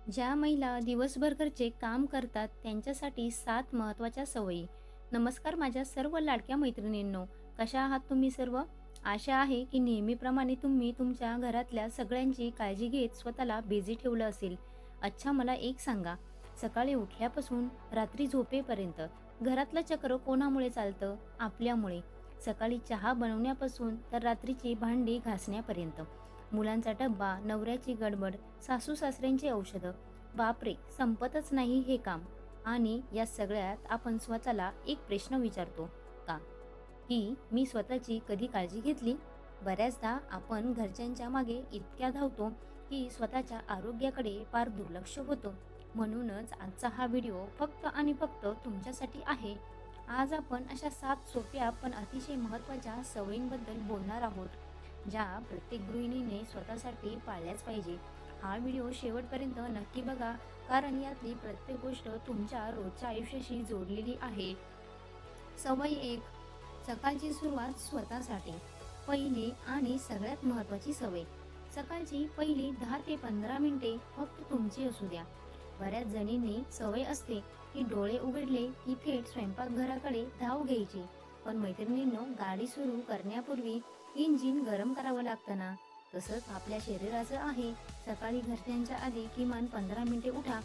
ज्या महिला दिवसभर घरचे काम करतात त्यांच्यासाठी 7 महत्त्वाच्या सवयी. नमस्कार माझ्या सर्व लाडक्या मैत्रिणींनो, कशा आहात तुम्ही सर्व? आशा आहे की नेहमीप्रमाणे तुम्ही तुमच्या घरातल्या सगळ्यांची काळजी घेत स्वतःला बिझी ठेवलं असेल. अच्छा मला एक सांगा, सकाळी उठल्यापासून रात्री झोपेपर्यंत घरातलं चक्र कोणामुळे चालतं? आपल्यामुळे. सकाळी चहा बनवण्यापासून तर रात्रीची भांडी घासण्यापर्यंत. मुलांचा डब्बा, नवऱ्याची गडबड, सासू सासऱ्यांची औषधं. बापरे, संपतच नाही हे काम. आणि या सगळ्यात आपण स्वतःला एक प्रश्न विचारतो का, की मी स्वतःची कधी काळजी घेतली? बऱ्याचदा आपण घरच्यांच्या मागे इतक्या धावतो की स्वतःच्या आरोग्याकडे फार दुर्लक्ष होतं. म्हणूनच आजचा हा व्हिडिओ फक्त आणि फक्त तुमच्यासाठी आहे. आज आपण अशा 7 सोप्या पण अतिशय महत्त्वाच्या सवयींबद्दल बोलणार आहोत, ज्या प्रत्येक गृहिणीने स्वतःसाठी पाळल्याच पाहिजे. हा व्हिडिओ शेवटपर्यंत नक्की बघा, कारण यातली प्रत्येक गोष्ट तुमच्या रोजच्या आयुष्याशी जोडलेली आहे. सवय 1. सकाळची सुरुवात स्वतःसाठी. पहिली आणि सगळ्यात महत्त्वाची सवय. सकाळची पहिली 10 ते 15 मिनिटे फक्त तुमची असू द्या. बऱ्याच जणींनी सवय असते की डोळे उघडले की थेट स्वयंपाकघराकडे धाव घ्यायची. पण मैत्रिणींनो, गाडी सुरू करण्यापूर्वी इंजिन गरम करावं लागतं ना, तसंच आपल्या शरीराचं आहे. सकाळी घरच्यांच्या आधी किमान 15 मिनिटे उठा.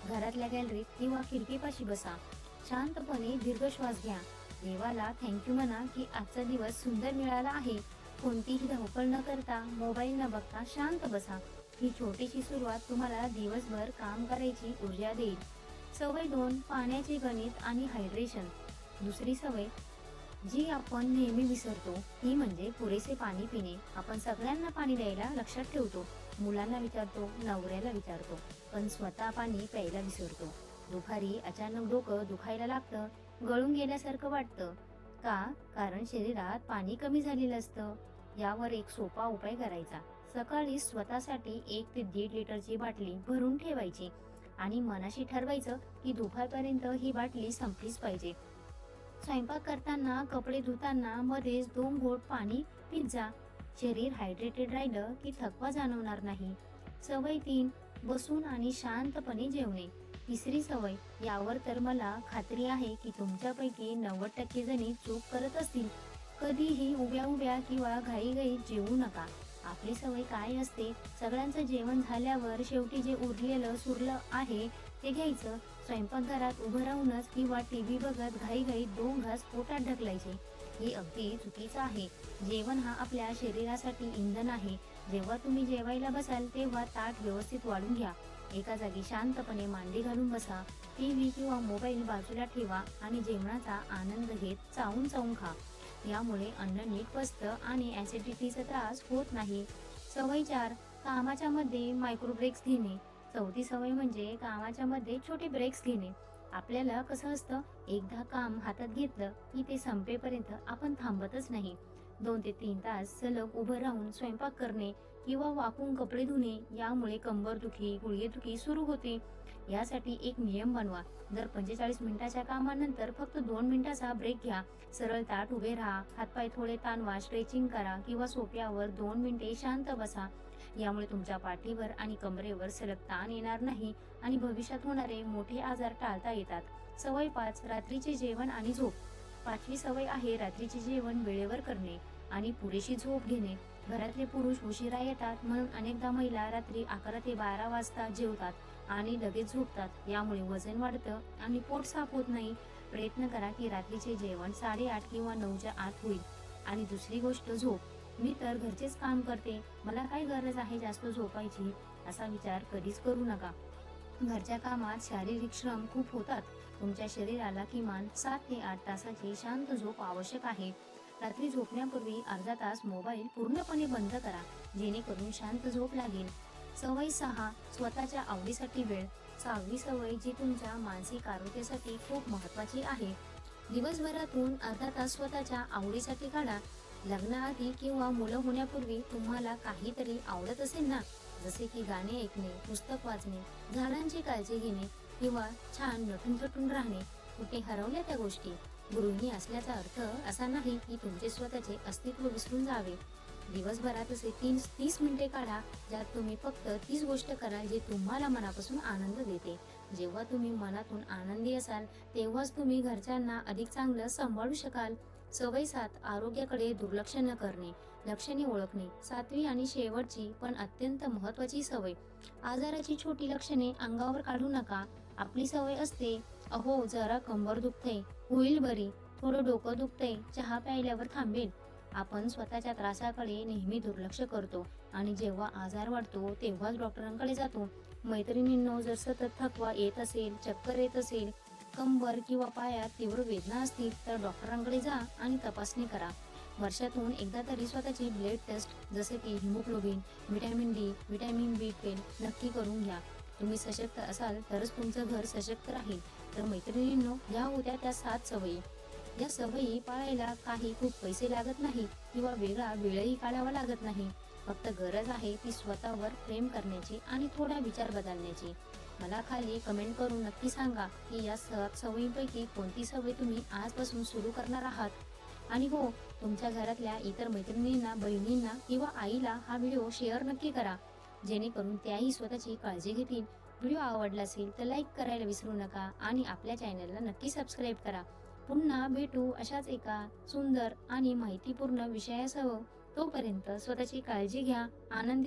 घरातल्या गॅलरीत किंवा खिडकीपाशी बसा. शांतपणे दीर्घ श्वास घ्या. देवाला थँक्यू म्हणा की आजचा दिवस सुंदर मिळाला आहे. कोणतीही धावपळ न करता, मोबाईल न बघता शांत बसा. ही छोटीशी सुरुवात तुम्हाला दिवसभर काम करायची ऊर्जा देईल. सवय 2. पाण्याचे गणित आणि हायड्रेशन. दुसरी सवय जी आपण नेहमी विसरतो ती म्हणजे पुरेसे पाणी पिणे. आपण सगळ्यांना पाणी द्यायला लक्षात ठेवतो, मुलांना विचारतो, नवऱ्याला विचारतो, पण स्वतः पाणी प्यायला विसरतो. दुपारी अचानक डोकं दुखायला लागतं, गळून गेल्यासारखं वाटतं. का? कारण शरीरात पाणी कमी झालेलं असतं. यावर एक सोपा उपाय करायचा. सकाळी स्वतःसाठी 1 ते 1.5 लिटरची बाटली भरून ठेवायची आणि मनाशी ठरवायचं की दुपारपर्यंत ही बाटली संपलीच पाहिजे. स्वयंपाक करताना, कपडे धुताना मध्येच 2 घोट पाणी पीत जा. शरीर हायड्रेटेड राहिलं की थकवा जाणवणार नाही. सवय 3. बसून आणि शांतपणे जेवणे. तिसरी सवय, यावर तर मला खात्री आहे की तुमच्यापैकी 90% जणी चूक करत असतील. कधीही उभ्या उभ्या किंवा घाईघाईत जेवू नका. आपली सवय काय असते? सगळ्यांचं जेवण झाल्यावर शेवटी जे उरलेलं सुरलं आहे ते घ्यायचं. स्वयंपाकघरात उभं राहूनच किंवा टीव्ही बघत घाईघाईत 2 घास पोटात ढकलायचे. हे अगदी चुकीचं आहे. जेवण हा आपल्या शरीरासाठी इंधन आहे. जेव्हा तुम्ही जेवायला बसाल तेव्हा ताट व्यवस्थित वाढून घ्या. एका जागी शांतपणे मांडी घालून बसा. टीव्ही किंवा मोबाईल बाजूला ठेवा आणि जेवणाचा आनंद घेत चावून चावून खा. यामुळे अन्न नीट पचतं आणि ॲसिडिटीचा त्रास होत नाही. सवय 4. कामाच्या मध्ये मायक्रो ब्रेक्स घेणे. चौथी सवय म्हणजे कामाच्या मध्ये छोटे ब्रेक्स घेणे. आपल्याला कसं असतं, एकदा काम हातात घेतलं की ते संपेपर्यंत आपण थांबतच नाही. 2 ते 3 तास सलग उभं राहून स्वयंपाक करणे किंवा वाकून कपडे धुणे, यामुळे कंबरदुखी, गुडघेदुखी सुरू होते. यासाठी एक नियम बनवा. दर 45 मिनिटाच्या कामानंतर फक्त 2 मिनिटाचा ब्रेक घ्या. सरळ ताठ उभे राहा, हातपाय थोडे ताणवा, स्ट्रेचिंग करा किंवा सोफ्यावर 2 मिनिटे शांत बसा. यामुळे तुमच्या पाठीवर आणि कमरेवर सलग ताण येणार नाही आणि भविष्यात होणारे मोठे आजार टाळता येतात. सवय 5. रात्रीचे जेवण आणि झोप. 5वी सवय आहे रात्रीचे जेवण वेळेवर करणे आणि पुरेशी झोप घेणे. घरातले पुरुष उशिरा येतात, म्हणून अनेकदा महिला रात्री 11 ते 12 वाजता जेवतात आणि लगेच झोपतात. यामुळे वजन वाढतं आणि पोट साफ होत नाही. प्रयत्न करा की रात्रीचे जेवण 8:30 किंवा 9च्या आत होईल. आणि दुसरी गोष्ट, झोप. मी तर घरचेच काम करते, मला काय गरज आहे जास्त झोपायची, असा विचार कधीच करू नका. घरच्या कामात शारीरिक श्रम खूप होतात. तुमच्या शरीराला किमान 7 ते 8 तासाची शांत झोप आवश्यक आहे. रात्री झोपण्यापूर्वी अर्धा तास मोबाईल पूर्णपणे बंद करा, जेणेकरून शांत झोप लागेल. सवय 6. स्वतःच्या आवडीसाठी वेळ. 6वी सवय जी तुमच्या मानसिक आरोग्यासाठी खूप महत्त्वाची आहे. दिवसभरातून अर्धा तास स्वतःच्या आवडीसाठी काढा. लग्नाआधी किंवा मुलं होण्यापूर्वी तुम्हाला काहीतरी आवडत असेल ना, जसे की गाणे ऐकणे, पुस्तक वाचणे, झाडांची काळजी घेणे किंवा छान नटून थटून राहणे. कुठे हरवल्या त्या गोष्टी? गृहिणी असल्याचा अर्थ असा नाही की तुमचे स्वतःचे अस्तित्व विसरून जावे. दिवसभरात असे 30 मिनिटे काढा, ज्यात तुम्ही फक्त तीच गोष्ट कराल जी तुम्हाला मनापासून आनंद देते. जेव्हा तुम्ही मनातून आनंदी असाल, तेव्हाच तुम्ही घरच्यांना अधिक चांगलं सांभाळू शकाल. सवय 7. आरोग्याकडे दुर्लक्ष न करणे. लक्षणे ओळखणे. 7वी आणि शेवटची पण अत्यंत महत्त्वाची सवय. आजाराची छोटी लक्षणे अंगावर काढू नका. आपली सवय असते, "अहो, जरा कंबर दुखते, होईल बरी. थोडं डोकं दुखतंय, चहा प्यायल्यावर थांबेल." आपण स्वतःच्या त्रासाकडे नेहमी दुर्लक्ष करतो आणि जेव्हा आजार वाढतो तेव्हाच डॉक्टरांकडे जातो. मैत्रिणींनो, जर सतत थकवा येत असेल, चक्कर येत असेल, कंबर किंवा पायात तीव्र वेदना असतील, तर डॉक्टरांकडे जा आणि तपासणी करा. वर्षातून एकदा तरी स्वतःची ब्लड टेस्ट जसे की haemoglobin, vitamin D, vitamin B12 नक्की करून घ्या. तुम्ही सशक्त असाल तरच तुमचं घर सशक्त राहील. तर मैत्रिणींनो, या होत्या त्या 7 सवयी. या सवयी पाळायला काही खूप पैसे लागत नाही किंवा वेगळा वेळही काढावा लागत नाही. फक्त गरज आहे ती स्वतःवर प्रेम करण्याची आणि थोडा विचार बदलण्याची. मला खाली कमेंट करून नक्की सांगा की या 7 सवयींपैकी कोणती सवय तुम्ही आजपासून सुरू करणार आहात. आणि हो, तुमच्या घरातल्या इतर मैत्रिणींना, बहिणींना किंवा आईला हा व्हिडिओ शेअर नक्की करा, जेणेकरून त्याही स्वतःची काळजी घेतील. व्हिडिओ आवडला असेल तर लाईक करायला विसरू नका आणि आपल्या चॅनलला नक्की सबस्क्राईब करा. पुन्हा भेटू अशाच एका सुंदर आणि माहितीपूर्ण विषयासह. तोपर्यंत स्वतःची काळजी घ्या, आनंदी